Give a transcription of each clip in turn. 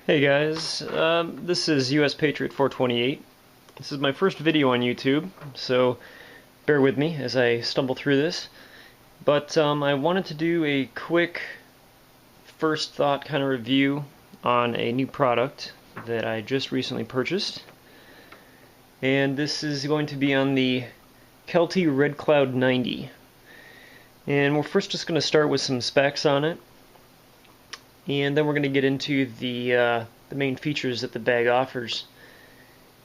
Hey guys, this is US Patriot 428. This is my first video on YouTube, so bear with me as I stumble through this. But I wanted to do a quick first thought kind of review on a new product that I just recently purchased. And this is going to be on the Kelty Red Cloud 90. And we're first just going to start with some specs on it. And then we're going to get into the main features that the bag offers.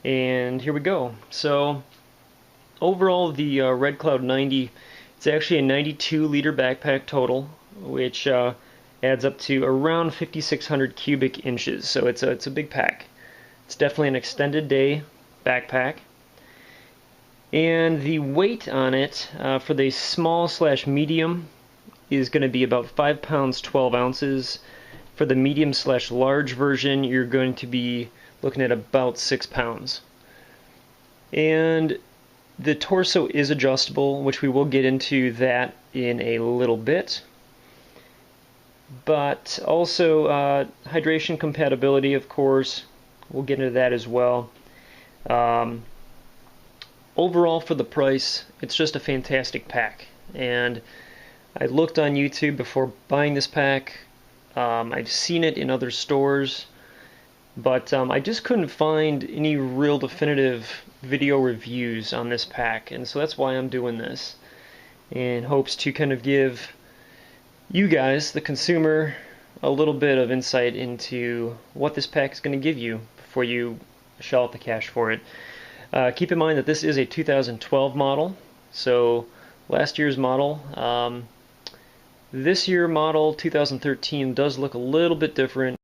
And here we go. So overall, the Red Cloud 90, it's actually a 92-liter backpack total, which adds up to around 5,600 cubic inches. So it's a big pack. It's definitely an extended day backpack. And the weight on it for the small/medium is going to be about 5 pounds 12 ounces. For the medium/large version, you're going to be looking at about 6 pounds. And the torso is adjustable, which we will get into that in a little bit. But also hydration compatibility, of course, we'll get into that as well. Overall, for the price, it's just a fantastic pack. And I looked on YouTube before buying this pack. I've seen it in other stores, but I just couldn't find any real definitive video reviews on this pack, and so that's why I'm doing this, in hopes to kind of give you guys, the consumer, a little bit of insight into what this pack is going to give you before you shell out the cash for it. Keep in mind that this is a 2012 model, so last year's model. This year model 2013 does look a little bit different.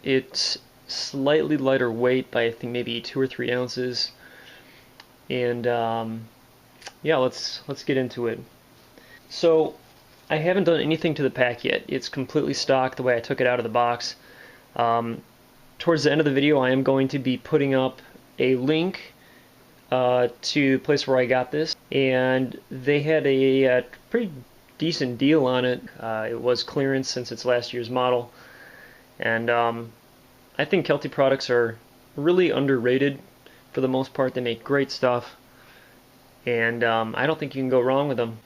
It's slightly lighter weight by I think maybe 2 or 3 ounces. And yeah, let's get into it. So I haven't done anything to the pack yet. It's completely stock the way I took it out of the box. Towards the end of the video, I am going to be putting up a link to the place where I got this, and they had a pretty decent deal on it. It was clearance since it's last year's model, and I think Kelty products are really underrated for the most part. They make great stuff, and I don't think you can go wrong with them.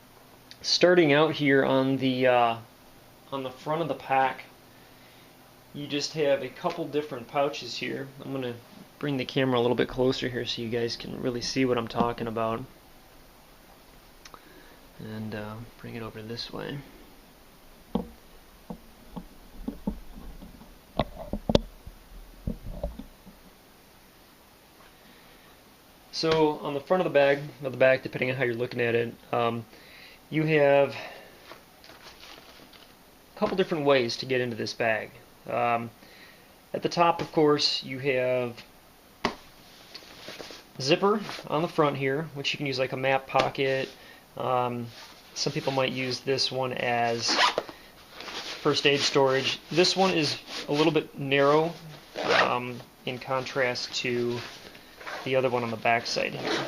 Starting out here on the front of the pack, you just have a couple different pouches here. I'm going to bring the camera a little bit closer here so you guys can really see what I'm talking about. And bring it over this way. So on the front of the bag, or the back, depending on how you're looking at it, you have a couple different ways to get into this bag. At the top, of course, you have zipper on the front here, which you can use like a map pocket. Some people might use this one as first aid storage. This one is a little bit narrow in contrast to the other one on the back side here.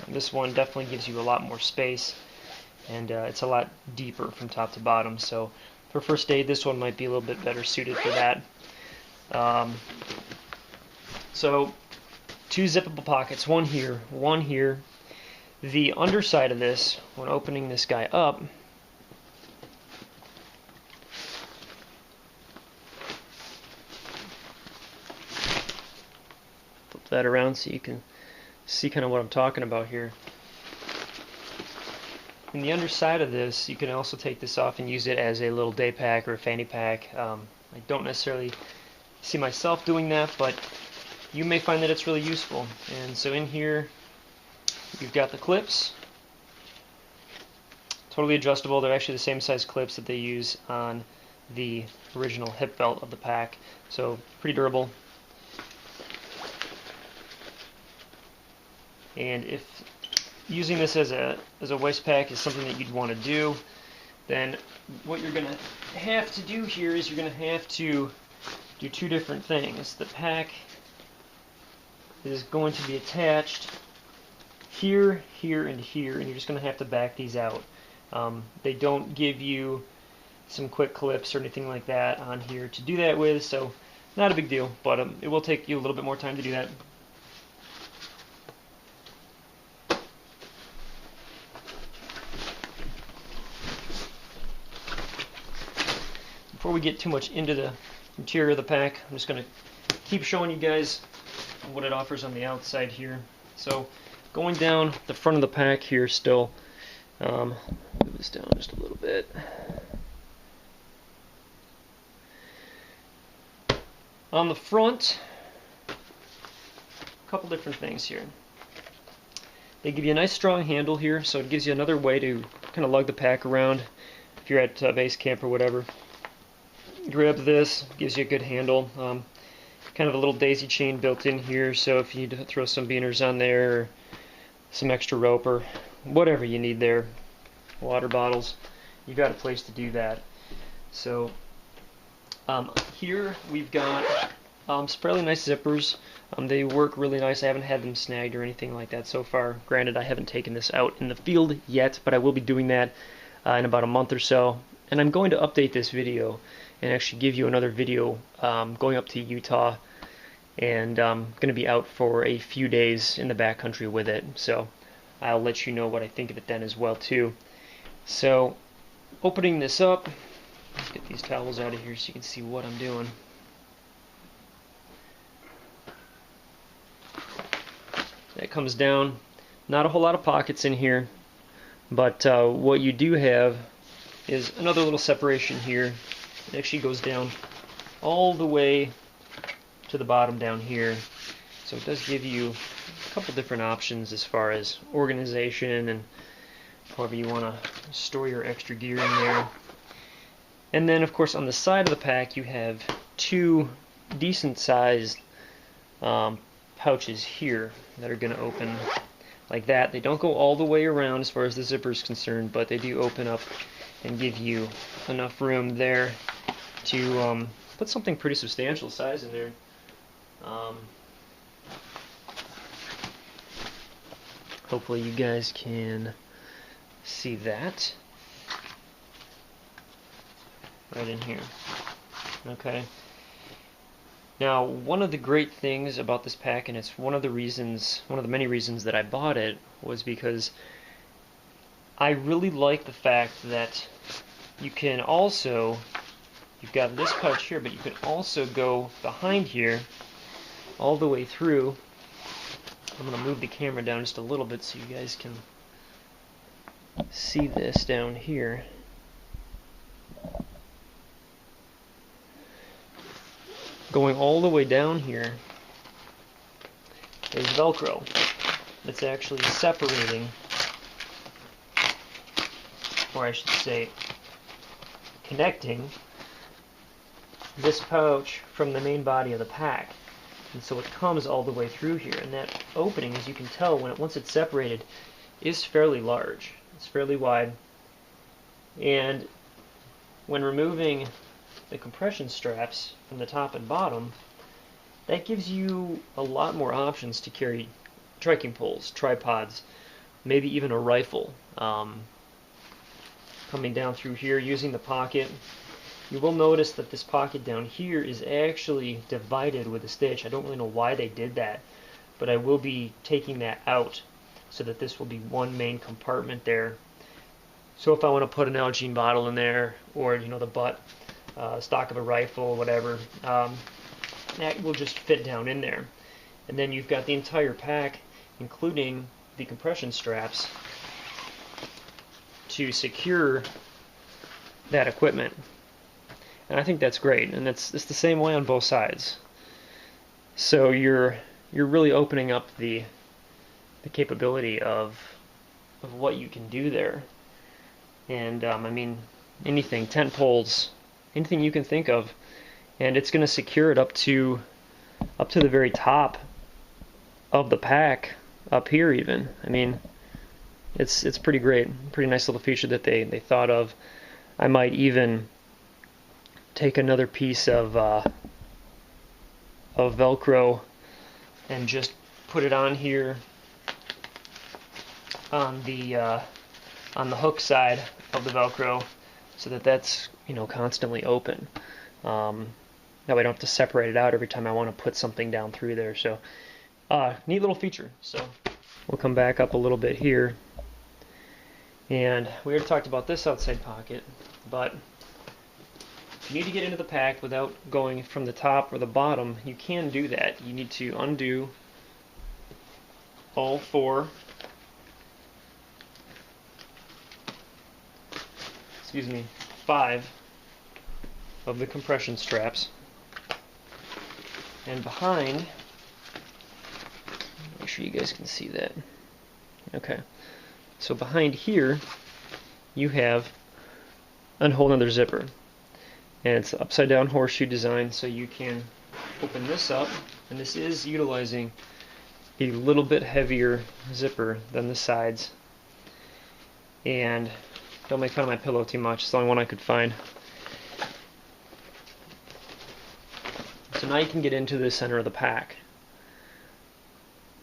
This one definitely gives you a lot more space, and it's a lot deeper from top to bottom. So for first aid, this one might be a little bit better suited for that. So 2 zippable pockets, one here, one here. The underside of this, when opening this guy up, flip that around so you can see kind of what I'm talking about here. In the underside of this, you can also take this off and use it as a little day pack or a fanny pack. I don't necessarily see myself doing that, but you may find that it's really useful. And so in here, you've got the clips, totally adjustable. They're actually the same size clips that they use on the original hip belt of the pack, so pretty durable. And if using this as a waist pack is something that you'd want to do, then what you're going to have to do here is you're going to have to do 2 different things. The pack is going to be attached here, here, and here, and you're just going to have to back these out. They don't give you some quick clips or anything like that on here to do that with, so not a big deal, but it will take you a little bit more time to do that. Before we get too much into the interior of the pack, I'm just going to keep showing you guys what it offers on the outside here. So going down the front of the pack here still, move this down just a little bit. On the front, a couple different things here. They give you a nice strong handle here, so it gives you another way to kind of lug the pack around if you're at base camp or whatever. Grab this, gives you a good handle. Kind of a little daisy chain built in here, so if you need to throw some beaners on there, or some extra rope, or whatever you need there, water bottles, you got a place to do that. So here we've got some fairly nice zippers. They work really nice. I haven't had them snagged or anything like that so far. Granted, I haven't taken this out in the field yet, but I will be doing that in about a month or so. And I'm going to update this video and actually give you another video going up to Utah, and I'm going to be out for a few days in the backcountry with it, so I'll let you know what I think of it then as well too. So opening this up, let's get these towels out of here so you can see what I'm doing. That comes down, not a whole lot of pockets in here, but what you do have is another little separation here. It actually goes down all the way to the bottom down here, so it does give you a couple different options as far as organization and however you want to store your extra gear in there. And then of course on the side of the pack you have two decent sized pouches here that are going to open like that. They don't go all the way around as far as the zipper is concerned, but they do open up and give you enough room there to put something pretty substantial size in there. Hopefully you guys can see that right in here. Okay. Now, one of the great things about this pack, and it's one of the many reasons that I bought it, was because I really like the fact that you can also, you've got this pouch here, but you can also go behind here all the way through. I'm going to move the camera down just a little bit so you guys can see this down here. Going all the way down here is Velcro that's actually separating, or I should say connecting, this pouch from the main body of the pack. And so it comes all the way through here, and that opening, as you can tell, once it's separated, is fairly large. It's fairly wide, and when removing the compression straps from the top and bottom, that gives you a lot more options to carry trekking poles, tripods, maybe even a rifle. Coming down through here using the pocket, you will notice that this pocket down here is actually divided with a stitch. I don't really know why they did that, but I will be taking that out so that this will be one main compartment there. So if I want to put an Nalgene bottle in there, or the butt stock of a rifle, whatever, that will just fit down in there. And then you've got the entire pack, including the compression straps, to secure that equipment. And I think that's great, and it's the same way on both sides. So you're really opening up the capability of what you can do there. And I mean, anything, tent poles, anything you can think of, and it's going to secure it up to the very top of the pack, up here even. I mean, it's pretty great, pretty nice little feature that they thought of. I might even take another piece of Velcro and just put it on here on the hook side of the Velcro, so that that's, you know, constantly open. That way I don't have to separate it out every time I want to put something down through there. So neat little feature. So we'll come back up a little bit here, and we already talked about this outside pocket, but if you need to get into the pack without going from the top or the bottom, you can do that. You need to undo all four, excuse me, 5 of the compression straps. And behind, make sure you guys can see that. Okay, so behind here you have a whole other zipper, and it's upside down horseshoe design, so you can open this up, and this is utilizing a little bit heavier zipper than the sides. And don't make fun of my pillow too much, it's the only one I could find. So now you can get into the center of the pack,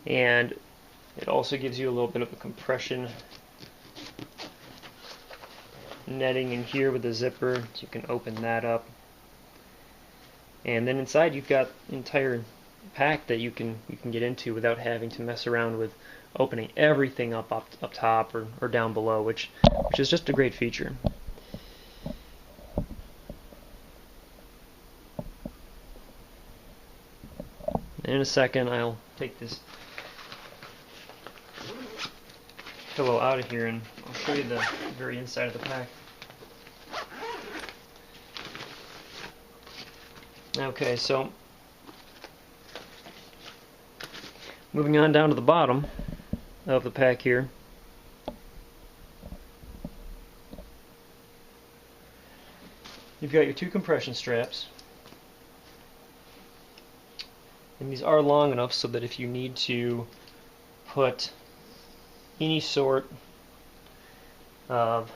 and it also gives you a little bit of a compression netting in here with the zipper, so you can open that up. And then inside you've got an entire pack that you can get into without having to mess around with opening everything up top or down below, which is just a great feature. And in a second I'll take this pillow out of here and I'll show you the very inside of the pack. Okay, so moving on down to the bottom of the pack here, you've got your 2 compression straps, and these are long enough so that if you need to put any sort of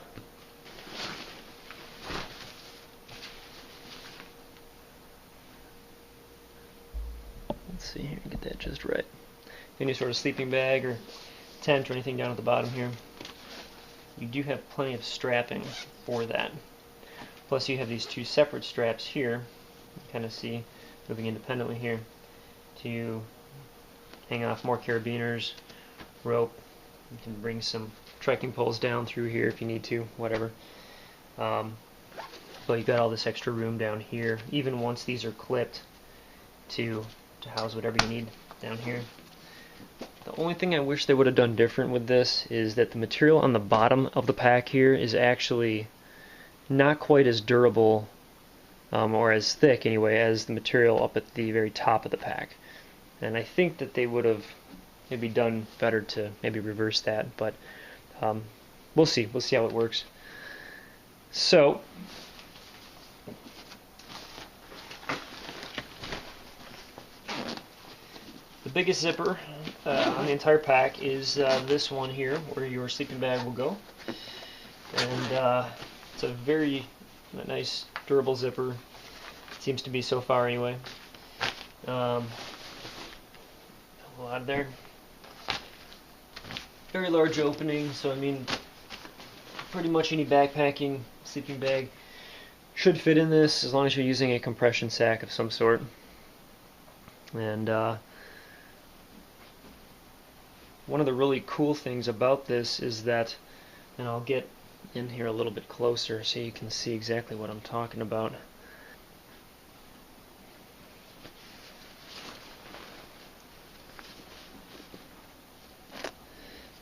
let's see here, get that just right, any sort of sleeping bag or tent or anything down at the bottom here, you do have plenty of strapping for that. Plus you have these 2 separate straps here, you kind of see moving independently here, to hang off more carabiners, rope. You can bring some trekking poles down through here if you need to, whatever. But you've got all this extra room down here, even once these are clipped, to house whatever you need down here. The only thing I wish they would have done different with this is that the material on the bottom of the pack here is actually not quite as durable, or as thick anyway, as the material up at the very top of the pack. And I think that they would have maybe done better to maybe reverse that, but we'll see how it works. So the biggest zipper on the entire pack is this one here, where your sleeping bag will go, and it's a very nice durable zipper, seems to be so far anyway. A lot there. Very large opening, so I mean pretty much any backpacking sleeping bag should fit in this, as long as you're using a compression sack of some sort. And one of the really cool things about this is that, and I'll get in here a little bit closer so you can see exactly what I'm talking about.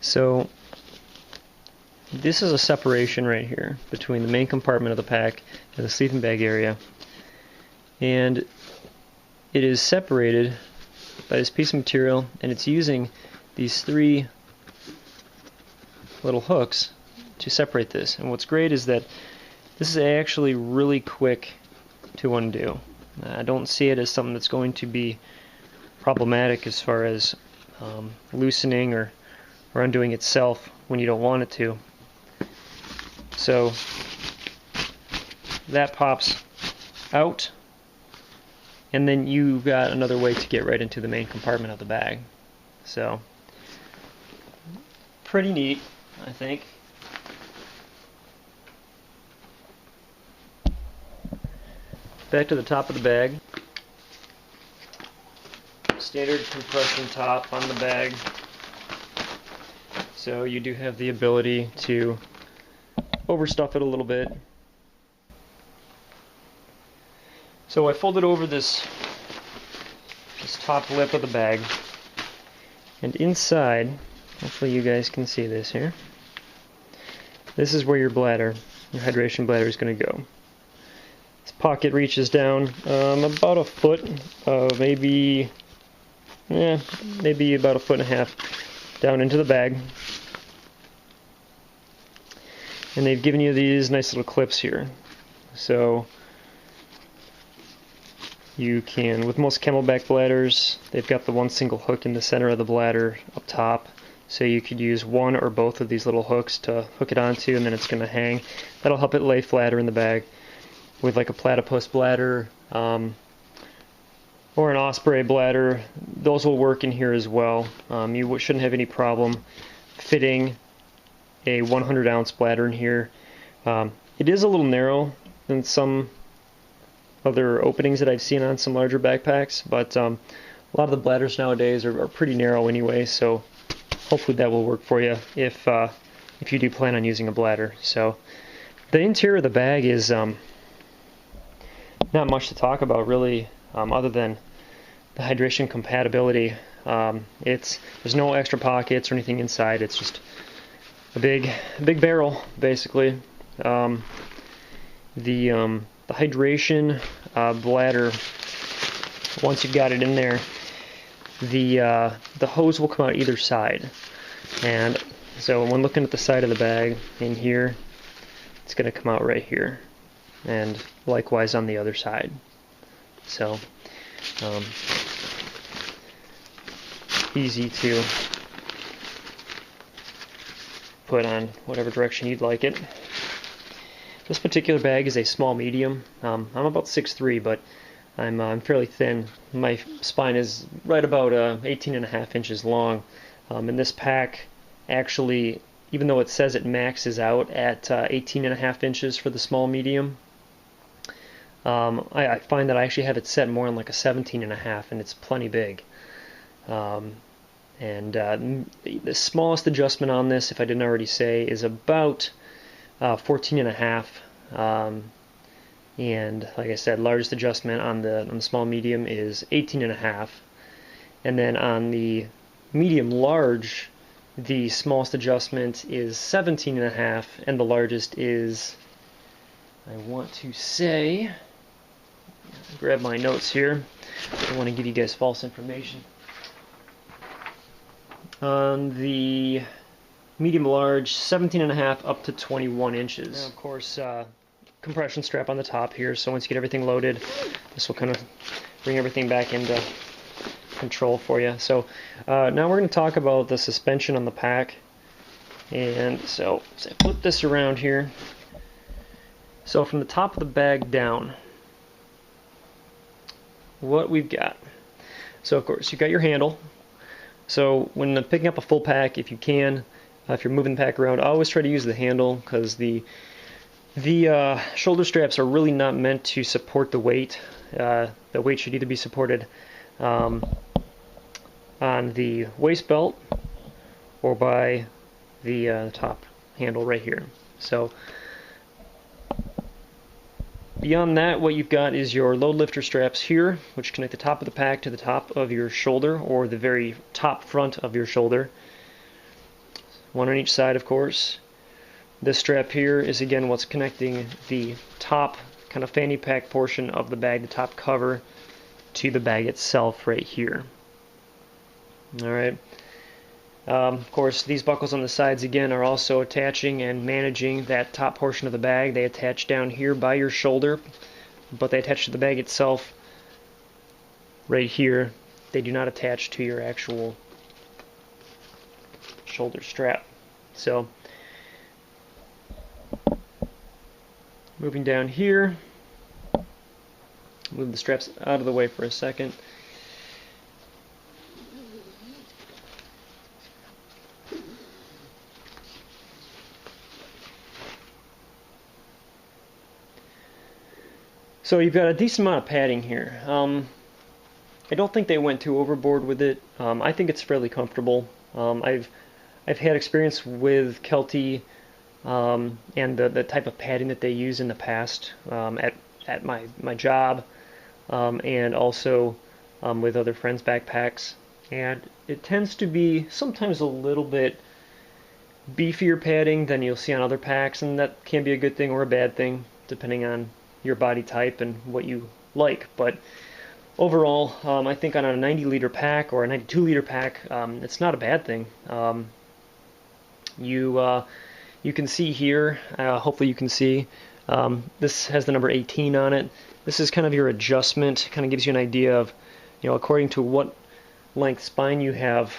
So this is a separation right here between the main compartment of the pack and the sleeping bag area, and it is separated by this piece of material, and it's using these 3 little hooks to separate this. And what's great is that this is actually really quick to undo. I don't see it as something that's going to be problematic as far as loosening or undoing itself when you don't want it to. So that pops out, and then you've got another way to get right into the main compartment of the bag. So pretty neat, I think. back to the top of the bag. Standard compression top on the bag. So you do have the ability to overstuff it a little bit. So I folded over this top lip of the bag, and inside, hopefully you guys can see this here, this is where your bladder, your hydration bladder, is going to go. This pocket reaches down about a foot, maybe about a foot and a half down into the bag. And they've given you these nice little clips here. So you can, with most Camelback bladders, they've got the one single hook in the center of the bladder up top. So you could use one or both of these little hooks to hook it onto, and then it's going to hang. That'll help it lay flatter in the bag. With like a platypus bladder or an osprey bladder, those will work in here as well. You shouldn't have any problem fitting a 100-ounce bladder in here. It is a little narrow than some other openings that I've seen on some larger backpacks, but a lot of the bladders nowadays are pretty narrow anyway, so hopefully that will work for you if you do plan on using a bladder. So the interior of the bag is not much to talk about really, other than the hydration compatibility. There's no extra pockets or anything inside. It's just a big barrel basically. The hydration bladder, once you've got it in there, the hose will come out either side, and so when looking at the side of the bag in here, it's going to come out right here, and likewise on the other side. So easy to put on whatever direction you'd like it. This particular bag is a small medium. I'm about 6'3", but I'm fairly thin. My spine is right about 18.5 inches long, and this pack actually, even though it says it maxes out at 18.5 inches for the small medium, I find that I actually have it set more on like a 17.5, and it's plenty big. The smallest adjustment on this, if I didn't already say, is about 14.5. And like I said, largest adjustment on the small medium is 18.5. And then on the medium large, the smallest adjustment is 17.5, and the largest is, I want to say, grab my notes here, I don't want to give you guys false information. On the medium large, 17.5 up to 21 inches. Now, of course, compression strap on the top here, so once you get everything loaded, this will kind of bring everything back into control for you. So now we're going to talk about the suspension on the pack. And so I flip this around here. So from the top of the bag down, what we've got. So of course, you've got your handle. So when picking up a full pack, if you can, if you're moving the pack around, always try to use the handle, because the shoulder straps are really not meant to support the weight. The weight should either be supported on the waist belt or by the top handle right here. So beyond that, what you've got is your load lifter straps here, which connect the top of the pack to the top of your shoulder, or the very top front of your shoulder. One on each side, of course. This strap here is again what's connecting the top kind of fanny pack portion of the bag, the top cover, to the bag itself right here. Alright. Of course, these buckles on the sides again are also attaching and managing that top portion of the bag. They attach down here by your shoulder, but they attach to the bag itself right here. They do not attach to your actual shoulder strap. So moving down here, move the straps out of the way for a second. So you've got a decent amount of padding here. I don't think they went too overboard with it. I think it's fairly comfortable. I've had experience with Kelty and the type of padding that they use in the past at my job, and also with other friends' backpacks. And it tends to be sometimes a little bit beefier padding than you'll see on other packs, and that can be a good thing or a bad thing depending on your body type and what you like. But overall, I think on a 90-liter pack or a 92-liter pack, it's not a bad thing. You can see here, hopefully you can see, this has the number 18 on it. This is kind of your adjustment, kind of gives you an idea of, according to what length spine you have,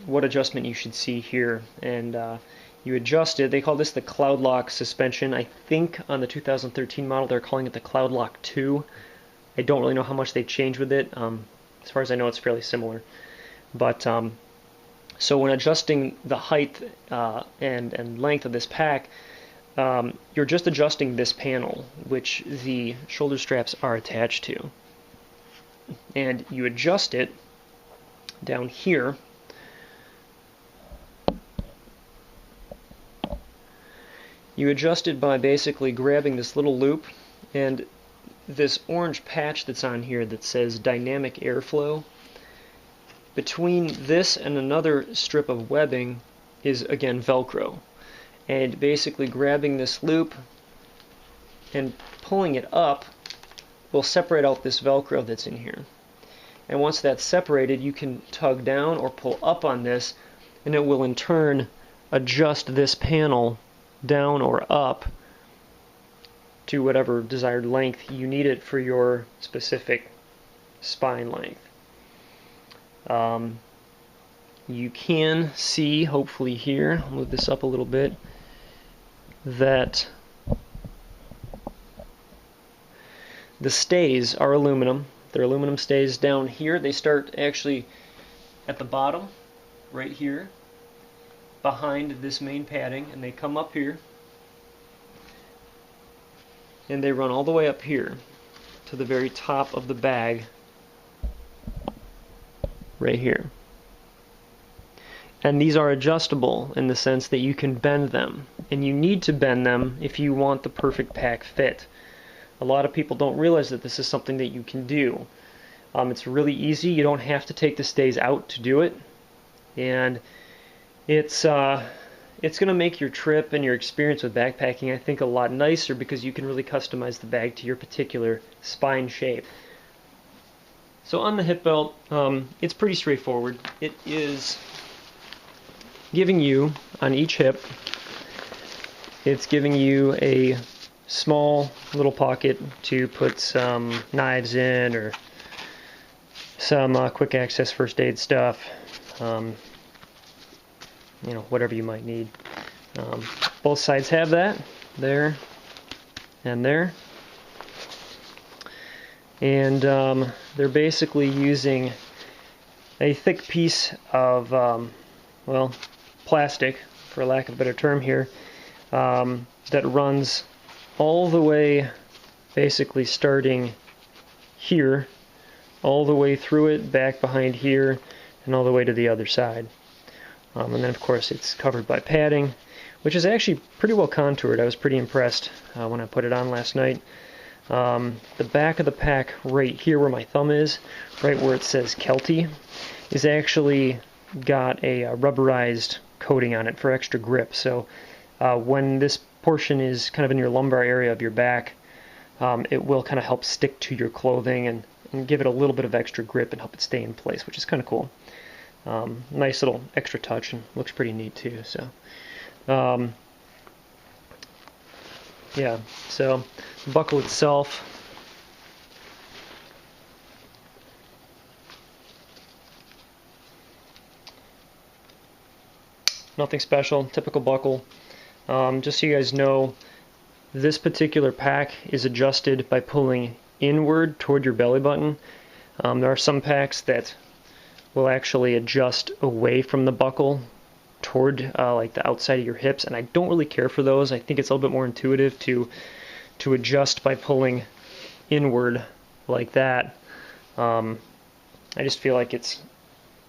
what adjustment you should see here. And you adjust it. They call this the Cloud Lock suspension. I think on the 2013 model they're calling it the Cloud Lock 2. I don't really know how much they changed with it. As far as I know, it's fairly similar. But so when adjusting the height and length of this pack, you're just adjusting this panel, which the shoulder straps are attached to. And you adjust it down here. You adjust it by basically grabbing this little loop, and this orange patch that's on here that says dynamic airflow, between this and another strip of webbing is again Velcro. And basically grabbing this loop and pulling it up will separate out this Velcro that's in here. And once that's separated, you can tug down or pull up on this, and it will in turn adjust this panel down or up to whatever desired length you need it for your specific spine length. You can see, hopefully here, I'll move this up a little bit, that the stays are aluminum. They're aluminum stays down here. They start actually at the bottom, right here, behind this main padding, and they come up here, and they run all the way up here to the very top of the bag, right here. And these are adjustable in the sense that you can bend them, and you need to bend them if you want the perfect pack fit. A lot of people don't realize that this is something that you can do. It's really easy. You don't have to take the stays out to do it, and it's going to make your trip and your experience with backpacking, I think, a lot nicer because you can really customize the bag to your particular spine shape. So on the hip belt, it's pretty straightforward. It is giving you, on each hip, it's giving you a small little pocket to put some knives in or some quick access first aid stuff, whatever you might need. Both sides have that, there and there. And they're basically using a thick piece of, plastic, for lack of a better term here, that runs all the way, basically starting here, all the way through it, back behind here, and all the way to the other side. And then, of course, it's covered by padding, which is actually pretty well contoured. I was pretty impressed when I put it on last night. The back of the pack right here where my thumb is, right where it says Kelty, is actually got a rubberized coating on it for extra grip. So when this portion is kind of in your lumbar area of your back, it will kind of help stick to your clothing and give it a little bit of extra grip and help it stay in place, which is kind of cool. Nice little extra touch, and looks pretty neat too. So yeah, so the buckle itself, nothing special, typical buckle. Just so you guys know, this particular pack is adjusted by pulling inward toward your belly button. There are some packs that will actually adjust away from the buckle toward like the outside of your hips, and I don't really care for those. I think it's a little bit more intuitive to adjust by pulling inward like that. I just feel like it's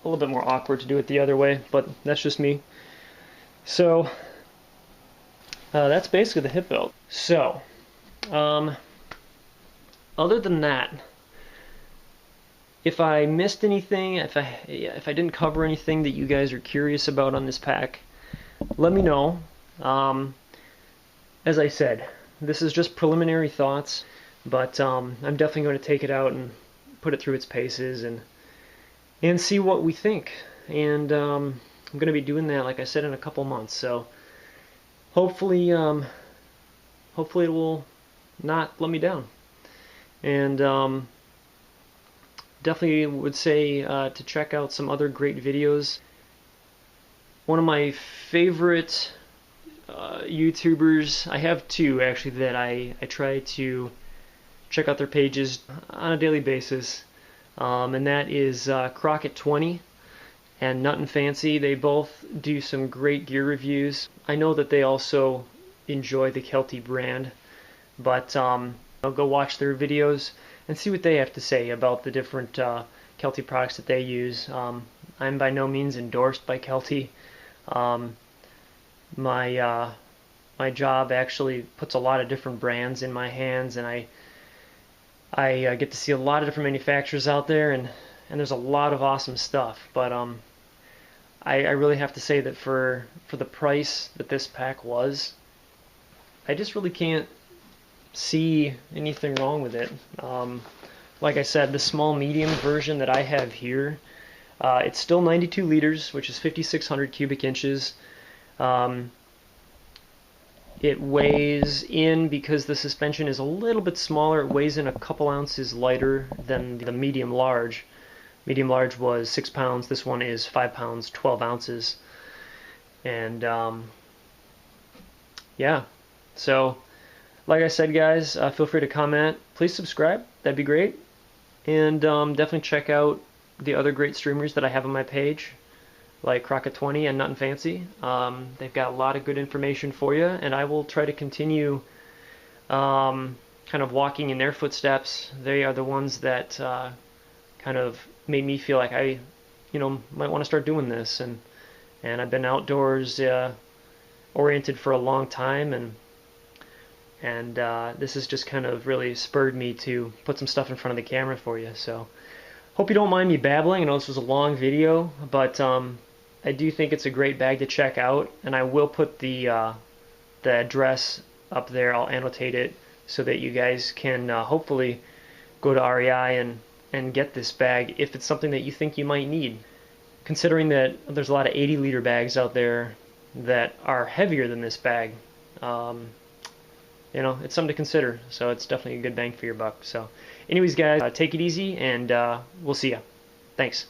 a little bit more awkward to do it the other way, but that's just me. So that's basically the hip belt. So other than that, if I missed anything, if I didn't cover anything that you guys are curious about on this pack, let me know. As I said, this is just preliminary thoughts, but I'm definitely going to take it out and put it through its paces and see what we think. And I'm going to be doing that, like I said, in a couple months. So hopefully it will not let me down. And definitely would say to check out some other great videos. One of my favorite YouTubers, I have two actually that I try to check out their pages on a daily basis, and that is Crockett20 and Nut and Fancy. They both do some great gear reviews. I know that they also enjoy the Kelty brand, but I'll go watch their videos and see what they have to say about the different Kelty products that they use. I'm by no means endorsed by Kelty. My job actually puts a lot of different brands in my hands, and I get to see a lot of different manufacturers out there, and there's a lot of awesome stuff. But I really have to say that for the price that this pack was, I just really can't see anything wrong with it. Like I said, the small medium version that I have here, it's still 92 liters, which is 5,600 cubic inches. It weighs in, because the suspension is a little bit smaller, it weighs in a couple ounces lighter than the medium large. Medium large was 6 pounds, this one is 5 pounds, 12 ounces. And yeah, so like I said, guys, feel free to comment. Please subscribe, that'd be great. And definitely check out the other great streamers that I have on my page, like Crockett20 and Nut and Fancy. They've got a lot of good information for you, and I will try to continue kind of walking in their footsteps. They are the ones that kind of made me feel like I, might want to start doing this. And I've been outdoors oriented for a long time, and this has just kind of really spurred me to put some stuff in front of the camera for you. So hope you don't mind me babbling. I know this was a long video, but I do think it's a great bag to check out, and I will put the address up there. I'll annotate it so that you guys can hopefully go to REI and get this bag if it's something that you think you might need. Considering that there's a lot of 80-liter bags out there that are heavier than this bag, it's something to consider. So it's definitely a good bang for your buck. So anyways, guys, take it easy, and we'll see ya. Thanks.